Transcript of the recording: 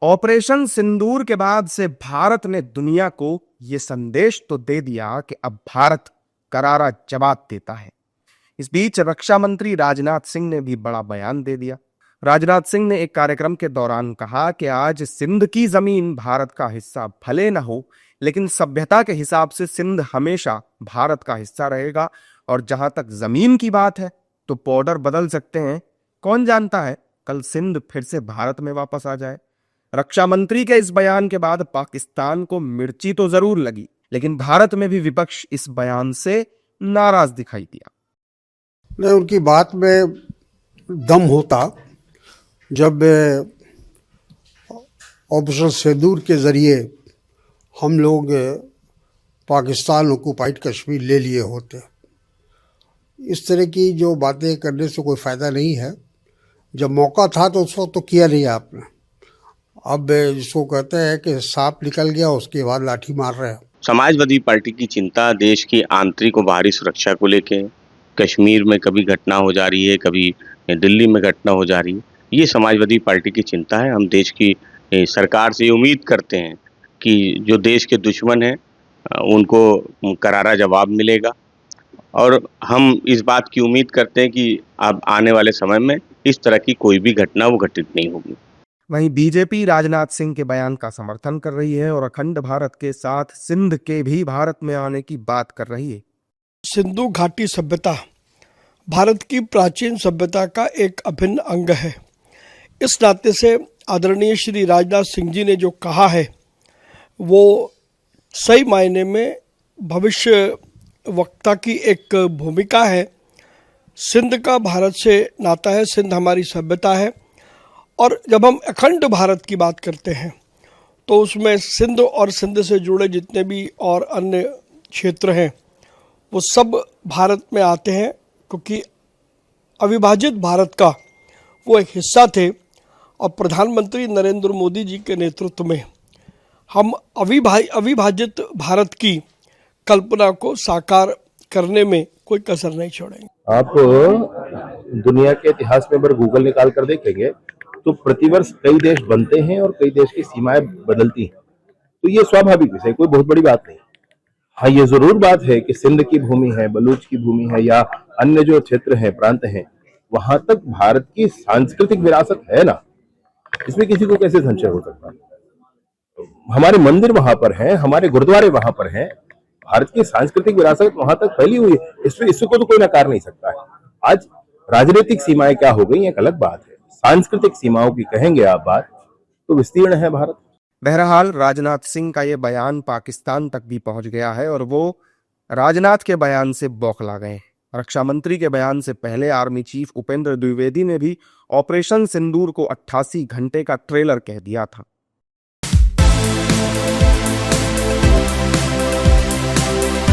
Operation सिंदूर के बाद से भारत ने दुनिया को यह संदेश तो दे दिया कि अब भारत करारा जवाब देता है। इस बीच रक्षा मंत्री राजनाथ सिंह ने भी बड़ा बयान दे दिया। राजनाथ सिंह ने एक कार्यक्रम के दौरान कहा कि आज सिंध की जमीन भारत का हिस्सा भले न हो, लेकिन सभ्यता के हिसाब से सिंध हमेशा भारत का हिस्सा रहेगा। और जहां तक जमीन की बात है तो बॉर्डर बदल सकते हैं, कौन जानता है कल सिंध फिर से भारत में वापस आ जाए। रक्षा मंत्री के इस बयान के बाद पाकिस्तान को मिर्ची तो जरूर लगी, लेकिन भारत में भी विपक्ष इस बयान से नाराज दिखाई दिया। नहीं, उनकी बात में दम होता जब ऑपरेशन सिंदूर के जरिए हम लोग पाकिस्तान ऑक्युपाइड कश्मीर ले लिए होते। इस तरह की जो बातें करने से कोई फ़ायदा नहीं है। जब मौका था तो उस वक्त तो किया नहीं आपने। अब जिसको कहते हैं कि सांप निकल गया उसके बाद लाठी मार रहे हैं। समाजवादी पार्टी की चिंता देश की आंतरिक और बाहरी सुरक्षा को लेके, कश्मीर में कभी घटना हो जा रही है, कभी दिल्ली में घटना हो जा रही है, ये समाजवादी पार्टी की चिंता है। हम देश की सरकार से उम्मीद करते हैं कि जो देश के दुश्मन हैं उनको करारा जवाब मिलेगा, और हम इस बात की उम्मीद करते हैं कि अब आने वाले समय में इस तरह की कोई भी घटना वो घटित नहीं होगी। वहीं बीजेपी राजनाथ सिंह के बयान का समर्थन कर रही है और अखंड भारत के साथ सिंध के भी भारत में आने की बात कर रही है। सिंधु घाटी सभ्यता भारत की प्राचीन सभ्यता का एक अभिन्न अंग है। इस नाते से आदरणीय श्री राजनाथ सिंह जी ने जो कहा है वो सही मायने में भविष्य वक्ता की एक भूमिका है। सिंध का भारत से नाता है, सिंध हमारी सभ्यता है, और जब हम अखंड भारत की बात करते हैं तो उसमें सिंध और सिंध से जुड़े जितने भी और अन्य क्षेत्र हैं वो सब भारत में आते हैं, क्योंकि अविभाजित भारत का वो एक हिस्सा थे। और प्रधानमंत्री नरेंद्र मोदी जी के नेतृत्व में हम अविभाजित भारत की कल्पना को साकार करने में कोई कसर नहीं छोड़ेंगे। आप दुनिया के इतिहास में अगर गूगल निकाल कर देखेंगे तो प्रतिवर्ष कई देश बनते हैं और कई देश की सीमाएं बदलती हैं, तो ये स्वाभाविक विषय, कोई बहुत बड़ी बात नहीं। हाँ, ये जरूर बात है कि सिंध की भूमि है, बलूच की भूमि है, या अन्य जो क्षेत्र हैं, प्रांत हैं, वहां तक भारत की सांस्कृतिक विरासत है ना, इसमें किसी को कैसे संशय हो सकता है। हमारे मंदिर वहां पर हैं, हमारे गुरुद्वारे वहां पर हैं, भारत की सांस्कृतिक विरासत वहां तक फैली हुई है। इसको तो कोई नकार नहीं सकता है। आज राजनीतिक सीमाएं क्या हो गई एक अलग बात है, सांस्कृतिक सीमाओं की कहेंगे आप बात तो विस्तीर्ण है भारत। बहरहाल राजनाथ सिंह का ये बयान पाकिस्तान तक भी पहुंच गया है और वो राजनाथ के बयान से बौखला गए। रक्षा मंत्री के बयान से पहले आर्मी चीफ उपेंद्र द्विवेदी ने भी ऑपरेशन सिंदूर को 88 घंटे का ट्रेलर कह दिया था।